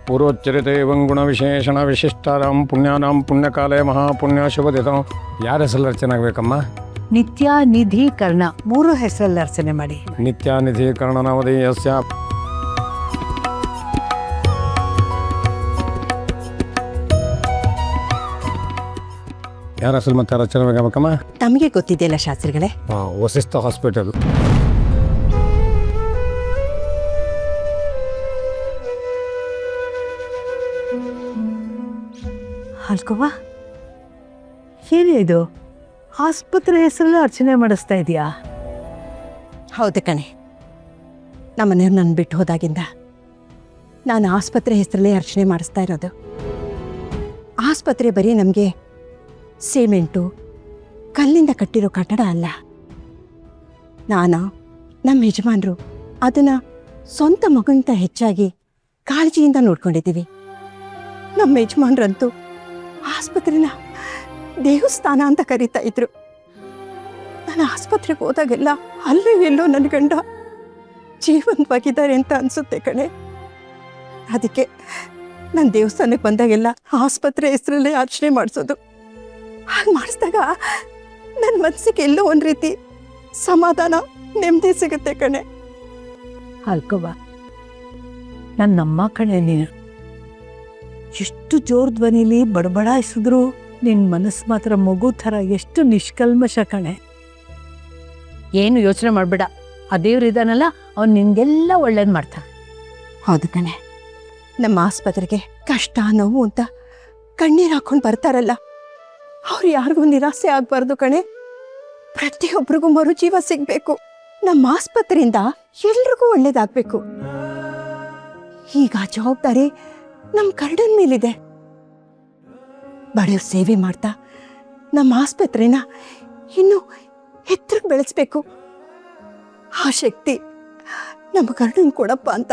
ಪೂರ್ವೋಚ್ಚರಿತೆ ಎವಂ ಗುಣವಿಶೇಷಣ ವಿಶಿಷ್ಟಾರಾಂ ಪುಣ್ಯಾನಾಂ ಪುಣ್ಯಕಾಲೇ ಮಹಾಪುಣ್ಯ ಶುಭದಿತಂ. ಯಾರ ಹೆಸರಲ್ಲಿ ಅರ್ಚನೆ ಆಗಬೇಕಮ್ಮ? ನಿತ್ಯ ನಿಧಿ ಕರ್ಣ 3 ಹೆಸರಲ್ಲಿ ಅರ್ಚನೆ ಮಾಡಿ. ನಿತ್ಯ ನಿಧಿ ಕರ್ಣನವಧೀಯಸ್ಯ. ಯಾರ ಹೆಸರು ಮತ್ತೆ ಅರ್ಚನೆ ಆಗಬೇಕಮ್ಮ? ತಮಗೆ ಗೊತ್ತಿದೆಯಲ್ಲ ಶಾಸ್ತ್ರಿಗಳೇ. ವಸಿಷ್ಠ ಹಾಸ್ಪಿಟಲ್. ಅಲ್ಕೋವಾ, ಏನೇ ಇದು ಆಸ್ಪತ್ರೆ ಹೆಸರಲ್ಲಿ ಅರ್ಚನೆ ಮಾಡಿಸ್ತಾ ಇದೆಯಾ? ಹೌದು ಕಣೆ, ನಮ್ಮನೆಯವ್ರು ನನ್ನ ಬಿಟ್ಟು ಹೋದಾಗಿಂದ ನಾನು ಆಸ್ಪತ್ರೆ ಹೆಸರಲ್ಲೇ ಅರ್ಚನೆ ಮಾಡಿಸ್ತಾ ಇರೋದು. ಆಸ್ಪತ್ರೆ ಬರೀ ನಮಗೆ ಸಿಮೆಂಟು ಕಲ್ಲಿಂದ ಕಟ್ಟಿರೋ ಕಟ್ಟಡ ಅಲ್ಲ. ನಾನು ನಮ್ಮ ಯಜಮಾನರು ಅದನ್ನು ಸ್ವಂತ ಮಗುವಿಂತ ಹೆಚ್ಚಾಗಿ ಕಾಳಜಿಯಿಂದ ನೋಡ್ಕೊಂಡಿದ್ದೀವಿ. ನಮ್ಮ ಯಜಮಾನ್ರಂತೂ ಆಸ್ಪತ್ರೆನ ದೇವಸ್ಥಾನ ಅಂತ ಕರೀತಾ ಇದ್ರು. ನಾನು ಆಸ್ಪತ್ರೆಗೆ ಹೋದಾಗೆಲ್ಲ ಅಲ್ಲೇ ಎಲ್ಲೋ ನನ್ನ ಗಂಡ ಜೀವಂತವಾಗಿದ್ದಾರೆ ಅಂತ ಅನಿಸುತ್ತೆ ಕಣೆ. ಅದಕ್ಕೆ ನಾನು ದೇವಸ್ಥಾನಕ್ಕೆ ಬಂದಾಗೆಲ್ಲ ಆಸ್ಪತ್ರೆ ಹೆಸರಲ್ಲೇ ಅರ್ಚನೆ ಮಾಡಿಸೋದು. ಹಾಗೆ ಮಾಡಿಸಿದಾಗ ನನ್ನ ಮನಸ್ಸಿಗೆ ಎಲ್ಲೋ ಒಂದು ರೀತಿ ಸಮಾಧಾನ, ನೆಮ್ಮದಿ ಸಿಗುತ್ತೆ ಕಣೆ. ಅಲ್ಕೋವಾ, ನನ್ನಮ್ಮ ಕಣೆ ನೀನು. ಎಷ್ಟು ಜೋರ್ ಧ್ವನಿಲಿ ಬಡಬಡಾಯಿಸಿದ್ರು ನಿನ್ನ ಮನಸ್ಸು ಮಾತ್ರ ಮಗು ಥರ ಎಷ್ಟು ನಿಷ್ಕಲ್ಮಶ ಕಣೆ. ಏನು ಯೋಚನೆ ಮಾಡಬೇಡ, ಆ ದೇವ್ರು ಇದ್ದಾನಲ್ಲ, ಅವ್ನು ನಿನಗೆಲ್ಲ ಒಳ್ಳೇದು ಮಾಡ್ತಾ. ಹೌದು ಕಣೆ, ನಮ್ಮ ಆಸ್ಪತ್ರೆಗೆ ಕಷ್ಟ ನೋವು ಅಂತ ಕಣ್ಣೀರು ಹಾಕೊಂಡು ಬರ್ತಾರಲ್ಲ, ಅವ್ರು ಯಾರಿಗೂ ನಿರಾಸೆ ಆಗಬಾರ್ದು ಕಣೆ. ಪ್ರತಿಯೊಬ್ಬರಿಗೂ ಮರುಜೀವ ಸಿಗಬೇಕು. ನಮ್ಮ ಆಸ್ಪತ್ರೆಯಿಂದ ಎಲ್ರಿಗೂ ಒಳ್ಳೇದಾಗಬೇಕು. ಈಗ ಜವಾಬ್ದಾರಿ ನಮ್ಮ ಕರ್ಡನ್ ಮೇಲಿದೆ. ಬಡವ್ರ ಸೇವೆ ಮಾಡ್ತಾ ನಮ್ಮ ಆಸ್ಪತ್ರೆನ ಇನ್ನೂ ಎತ್ತರಕ್ಕೆ ಬೆಳೆಸ್ಬೇಕು. ಆ ಶಕ್ತಿ ನಮ್ಮ ಕರ್ಡನ್ ಕೊಡಪ್ಪ ಅಂತ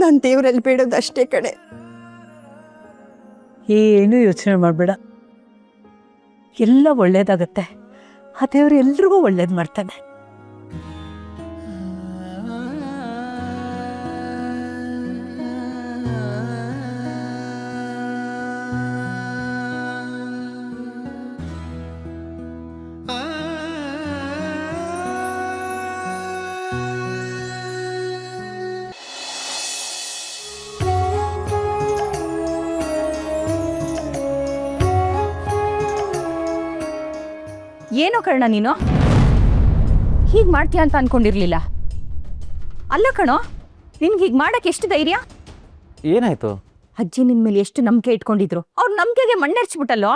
ನಾನು ದೇವರಲ್ಲಿ ಬೇಡೋದಷ್ಟೇ ಕಣೆ. ಏನು ಯೋಚನೆ ಮಾಡಬೇಡ, ಎಲ್ಲ ಒಳ್ಳೇದಾಗತ್ತೆ. ಆ ದೇವ್ರು ಎಲ್ರಿಗೂ ಒಳ್ಳೇದು ಮಾಡ್ತಾನೆ. ಏನೋ ಕರ್ಣ, ನೀನು ಹೀಗೆ ಮಾಡ್ತೀಯ ಅಂತ ಅನ್ಕೊಂಡಿರ್ಲಿಲ್ಲ. ಅಲ್ಲ ಕಣೋ, ನಿನ್ಗೆ ಹೀಗೆ ಮಾಡಕ್ಕೆ ಎಷ್ಟು ಧೈರ್ಯ? ಏನಾಯ್ತು? ಅಜ್ಜಿ ನಿನ್ ಮೇಲೆ ಎಷ್ಟು ನಂಬಿಕೆ ಇಟ್ಕೊಂಡಿದ್ರು, ಅವ್ರ ನಂಬಿಕೆಗೆ ಮಣ್ಣೆರ್ಚ್ಬಿಟ್ಟಲ್ಲೋ.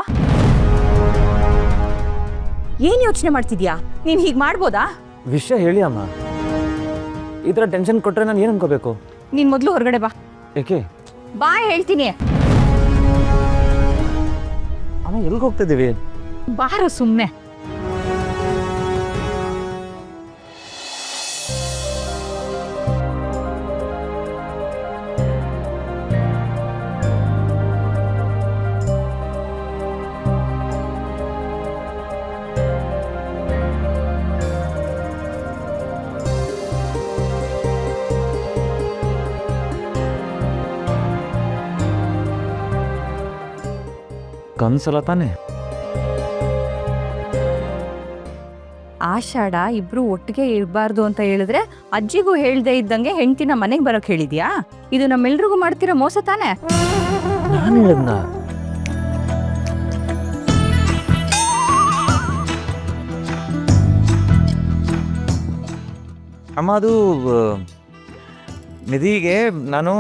ಏನ್ ಯೋಚನೆ ಮಾಡ್ತಿದ್ಯಾ? ನೀನ್ ಹೀಗೆ ಮಾಡ್ಬೋದಾ? ವಿಷಯ ಹೇಳಿ ಅಮ್ಮ. ಈ ಥರ ಟೆನ್ಷನ್ ಕೊಟ್ಟರೆ ನಾನು ಏನು ಅನ್ಕೋಬೇಕು? ನೀನ್ ಮೊದಲು ಹೊರಗಡೆ ಬಾ. ಏಕೆ? ಬಾ ಹೇಳ್ತೀನಿ. ಅಮ್ಮ ಎಲ್ಗೆ ಹೋಗ್ತಿದ್ದೀವಿ? ಬಾರೋ ಸುಮ್ಮನೆ. ಕನ್ಸಲ್ಲ ತಾನೆ? ಆಷಾಢ ಇಬ್ರು ಒಟ್ಟಿಗೆ ಇರಬಾರ್ದು ಅಂತ ಹೇಳಿದ್ರೆ ಅಜ್ಜಿಗೂ ಹೇಳ್ದೆ ಇದ್ದಂಗೆ ಹೆಂಡ್ತಿನ ಮನೆಗೆ ಬರೋಕ್ ಹೇಳಿದ್ಯಾ? ಇದು ನಮ್ಮೆಲ್ರಿಗೂ ಮಾಡ್ತಿರೋ ಮೋಸ ತಾನೆ? ನಾನು ಹೇಳಿದ್ನ? ಅಮ್ಮ ಅದು ನಿಧಿಗೆ ನಾನು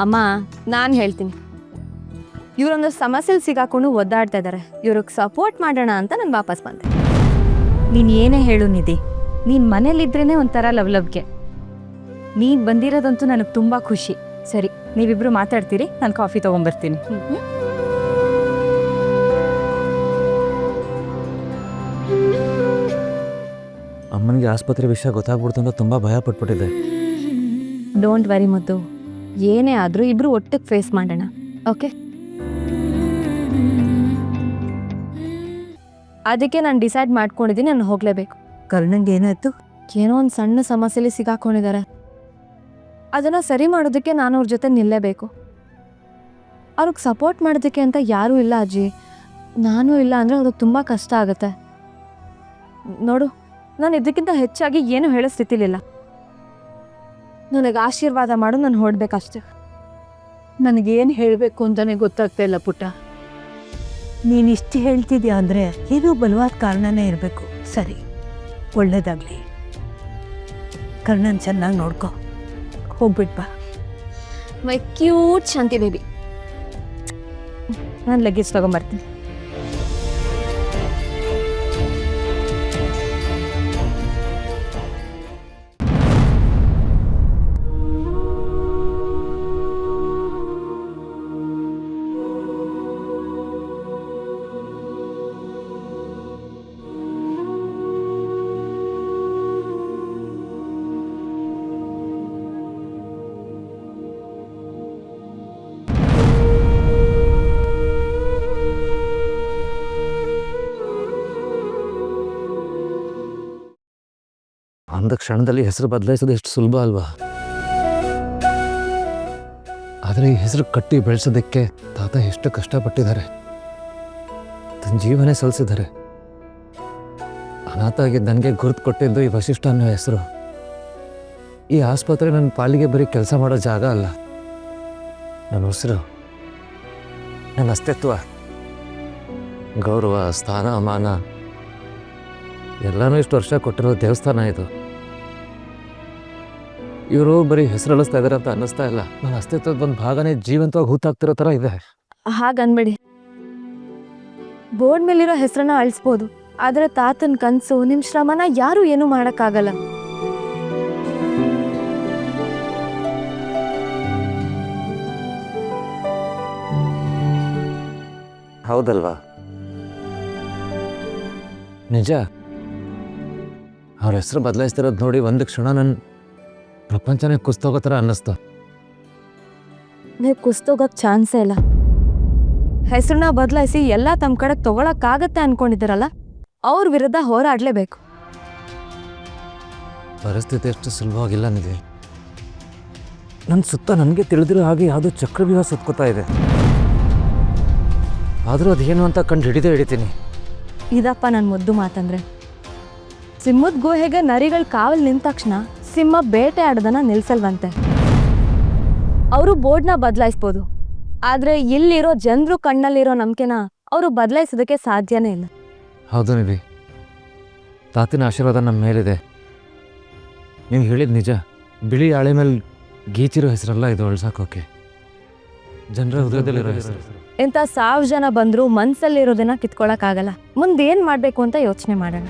ಅಮ್ಮ, ನಾನು ಹೇಳ್ತೀನಿ. ಇವರೊಂದು ಸಮಸ್ಯೆಲಿ ಸಿಗಾಕೊಂಡು ಒದ್ದಾಡ್ತಾ ಇದ್ದಾರೆ. ಇವ್ರಿಗೆ ಸಪೋರ್ಟ್ ಮಾಡೋಣ ಅಂತ ನಾನು ವಾಪಸ್ ಬಂದೆ. ನೀನ್ ಏನೇ ಹೇಳು ನಿಧಿ, ನೀನ್ ಮನೇಲಿದ್ರೇನೆ ಒಂಥರ ಲವ್ಲವ್ಗೆ. ನೀನ್ ಬಂದಿರೋದಂತೂ ನನಗೆ ತುಂಬಾ ಖುಷಿ. ಸರಿ, ನೀವಿಬ್ರು ಮಾತಾಡ್ತೀರಿ, ನಾನು ಕಾಫಿ ತಗೊಂಡ್ಬರ್ತೀನಿ. ಅಮ್ಮನಿಗೆ ಆಸ್ಪತ್ರೆ ವಿಷಯ ಗೊತ್ತಾಗ್ಬಿಡ್ತು ಅಂತ ತುಂಬ ಭಯ ಪಟ್ಬಿಟ್ಟಿದೆ. ಡೋಂಟ್ ವರಿ ಮುದ್ದು, ಏನೇ ಆದರೂ ಇಬ್ರು ಒಟ್ಟಿಗೆ ಫೇಸ್ ಮಾಡೋಣ. ಓಕೆ? ಅದಕ್ಕೆ ನಾನು ಡಿಸೈಡ್ ಮಾಡ್ಕೊಂಡಿದ್ದೀನಿ, ನಾನು ಹೋಗಲೇಬೇಕು. ಕರ್ಣಂಗೆ ಏನಾಯ್ತು? ಏನೋ ಒಂದು ಸಣ್ಣ ಸಮಸ್ಯೆಲಿ ಸಿಗಾಕೊಂಡಿದ್ದಾರೆ. ಅದನ್ನು ಸರಿ ಮಾಡೋದಕ್ಕೆ ನಾನು ಅವ್ರ ಜೊತೆ ನಿಲ್ಲೇಬೇಕು. ಅವ್ರಿಗೆ ಸಪೋರ್ಟ್ ಮಾಡೋದಕ್ಕೆ ಅಂತ ಯಾರೂ ಇಲ್ಲ ಅಜ್ಜಿ. ನಾನು ಇಲ್ಲ ಅಂದರೆ ಅವ್ರಿಗೆ ತುಂಬ ಕಷ್ಟ ಆಗುತ್ತೆ. ನೋಡು, ನಾನು ಇದಕ್ಕಿಂತ ಹೆಚ್ಚಾಗಿ ಏನೂ ಹೇಳೋ ಸ್ಥಿತಿಲಿಲ್ಲ. ನನಗೆ ಆಶೀರ್ವಾದ ಮಾಡು, ನಾನು ಹೊರಡ್ಬೇಕಷ್ಟೆ. ನನಗೇನು ಹೇಳಬೇಕು ಅಂತಲೇ ಗೊತ್ತಾಗ್ತಾ ಇಲ್ಲ ಪುಟ್ಟ. ನೀನಿಷ್ಟು ಹೇಳ್ತಿದ್ಯಾ ಅಂದರೆ ಏನೋ ಬಲವಾದ ಕಾರಣನೇ ಇರಬೇಕು. ಸರಿ, ಒಳ್ಳೇದಾಗಲಿ. ಕರ್ಣನ್ ಚೆನ್ನಾಗಿ ನೋಡ್ಕೊ. ಹೋಗ್ಬಿಟ್ಬಾ. ಮೈ ಕ್ಯೂಟ್ ಶಾಂತಿ ಬೇಬಿ. ನಾನು ಲಗೇಜ್ ತೊಗೊಂಬರ್ತೀನಿ. ಒಂದು ಕ್ಷಣದಲ್ಲಿ ಹೆಸರು ಬದಲಾಯಿಸೋದು ಎಷ್ಟು ಸುಲಭ ಅಲ್ವಾ? ಆದರೆ ಈ ಹೆಸರು ಕಟ್ಟಿ ಬೆಳೆಸೋದಕ್ಕೆ ತಾತ ಎಷ್ಟು ಕಷ್ಟಪಟ್ಟಿದ್ದಾರೆ. ತನ್ನ ಜೀವನೇ ಸಲ್ಲಿಸಿದ್ದಾರೆ. ಅನಾಥ ಆಗಿದ್ದು ನನಗೆ ಗುರುತು ಕೊಟ್ಟಿದ್ದು ಈ ವಶಿಷ್ಠ ಅನ್ನೋ ಹೆಸರು. ಈ ಆಸ್ಪತ್ರೆ ನನ್ನ ಪಾಲಿಗೆ ಬರೀ ಕೆಲಸ ಮಾಡೋ ಜಾಗ ಅಲ್ಲ, ನನ್ನ ಉಸಿರು, ನನ್ನ ಅಸ್ತಿತ್ವ, ಗೌರವ, ಸ್ಥಾನ, ಮಾನ ಎಲ್ಲನೂ ಇಷ್ಟು ವರ್ಷ ಕೊಟ್ಟಿರೋ ದೇವಸ್ಥಾನ ಇದು. ಇವರು ಬರೀ ಹೆಸರು ಅಳಿಸ್ತಾ ಇದ್ದಾರೆ ಅಂತ ಅನ್ನಿಸ್ತಾ ಇಲ್ಲ. ನನ್ನ ಅಸ್ತಿತ್ವದ ಒಂದು ಭಾಗನೇ ಜೀವಂತವಾಗಿ ಹೂತಾಗ್ತಿರೋ ಥರ ಇದೆ. ಹಾಗನ್ಬೇಡಿ. ಬೋರ್ಡ್ ಮೇಲಿರೋ ಹೆಸರನ್ನ ಅಳಿಸ್ಬೋದು, ಆದರೆ ತಾತನ ಕನಸು, ನಿಮ್ಮ ಶ್ರಮನ ಯಾರೂ ಏನೂ ಮಾಡೋಕ್ಕಾಗಲ್ಲ. ಹೌದಲ್ವಾ? ನಿಜ. ಅವ್ರ ಹೆಸರು ಬದಲಾಯಿಸ್ತಿರೋದು ನೋಡಿ ಒಂದು ಕ್ಷಣ ನನ್ನ ಪ್ರಪಂಚನೇ ಕುಸ್ತೋಗೋ ಥರ ಅನ್ನಿಸ್ತು. ನೀವು ಕುಸ್ತೋಗಕ್ಕೆ ಚಾನ್ಸೇ ಇಲ್ಲ. ಹೆಸರನ್ನ ಬದಲಾಯಿಸಿ ಎಲ್ಲ ತಮ್ಮ ಕಡೆಗೆ ತೊಗೊಳಕ್ಕಾಗತ್ತೆ ಅನ್ಕೊಂಡಿದ್ದೀರಲ್ಲ, ಅವ್ರ ವಿರುದ್ಧ ಹೋರಾಡಲೇಬೇಕು. ಪರಿಸ್ಥಿತಿ ಎಷ್ಟು ಸುಲಭವಾಗಿಲ್ಲ ನಿಧಿ. ನನ್ನ ಸುತ್ತ ನನಗೆ ತಿಳಿದಿರೋ ಹಾಗೆ ಯಾವುದೋ ಚಕ್ರವ್ಯೂಹ ಸುತ್ಕೋತಾ ಇದೆ. ಆದರೂ ಅದೇನು ಅಂತ ಕಂಡು ಹಿಡಿತೀನಿ. ಇದಪ್ಪ ನನ್ನ ಮುದ್ದು ಮಾತಂದ್ರೆ. ಸಿಂಹದ ಗುಹೆಗೆ ನರಿಗಳು ಕಾವಲು ನಿಂತ ತಕ್ಷಣ ಸಿಂಹ ಬೇಟೆ ಆಡೋದನ್ನ ನಿಲ್ಸಲ್ವಂತೆ. ಅವರು ಬೋರ್ಡ್ನ ಬದಲಾಯಿಸ್ಬೋದು, ಆದರೆ ಇಲ್ಲಿರೋ ಜನರು ಕಣ್ಣಲ್ಲಿರೋ ನಂಬಿಕೆನ ಅವರು ಬದಲಾಯಿಸೋದಕ್ಕೆ ಸಾಧ್ಯನೇ ಇಲ್ಲ. ಹೌದು ನಿಧಿ, ತಾತಿನ ಆಶೀರ್ವಾದ ನಮ್ಮ ಮೇಲಿದೆ. ನೀವು ಹೇಳಿದ ನಿಜ. ಬಿಳಿ ಹಾಳೆ ಮೇಲೆ ಗೀಚಿರೋ ಹೆಸರಲ್ಲ ಇದು, ಅಳ್ಸಾಕೋಕೆ ಜನರ ಹೃದಯದಲ್ಲಿರೋ ಹೆಸರು. ಇಂಥ 1000 ಜನ ಬಂದರೂ ಮನಸ್ಸಲ್ಲಿರೋದನ್ನ ಕಿತ್ಕೊಳಕ್ಕಾಗಲ್ಲ. ಮುಂದೇನು ಮಾಡಬೇಕು ಅಂತ ಯೋಚನೆ ಮಾಡೋಣ.